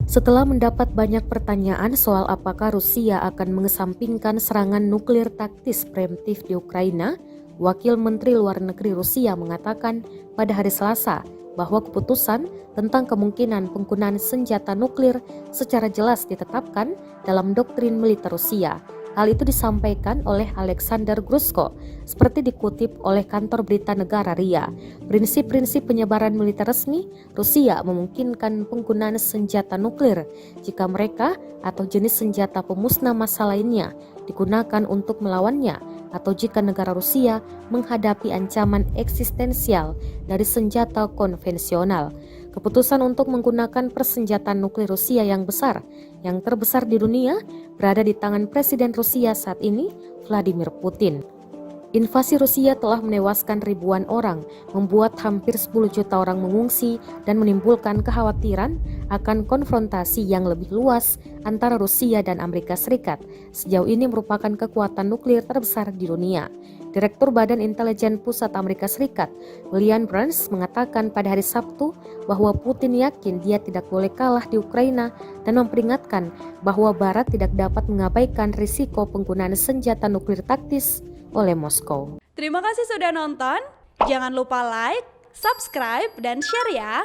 Setelah mendapat banyak pertanyaan soal apakah Rusia akan mengesampingkan serangan nuklir taktis preemptif di Ukraina, Wakil Menteri Luar Negeri Rusia mengatakan pada hari Selasa bahwa keputusan tentang kemungkinan penggunaan senjata nuklir secara jelas ditetapkan dalam doktrin militer Rusia. Hal itu disampaikan oleh Alexander Grushko, seperti dikutip oleh kantor berita negara RIA. Prinsip-prinsip penyebaran militer resmi, Rusia memungkinkan penggunaan senjata nuklir jika mereka atau jenis senjata pemusnah massa lainnya digunakan untuk melawannya atau jika negara Rusia menghadapi ancaman eksistensial dari senjata konvensional. Keputusan untuk menggunakan persenjataan nuklir Rusia yang terbesar di dunia, berada di tangan Presiden Rusia saat ini, Vladimir Putin. Invasi Rusia telah menewaskan ribuan orang, membuat hampir 10 juta orang mengungsi dan menimbulkan kekhawatiran akan konfrontasi yang lebih luas antara Rusia dan Amerika Serikat. Sejauh ini merupakan kekuatan nuklir terbesar di dunia. Direktur Badan Intelijen Pusat Amerika Serikat, William Burns, mengatakan pada hari Sabtu bahwa Putin yakin dia tidak boleh kalah di Ukraina dan memperingatkan bahwa Barat tidak dapat mengabaikan risiko penggunaan senjata nuklir taktis oleh Moskow. Terima kasih sudah nonton. Jangan lupa like, subscribe, dan share ya.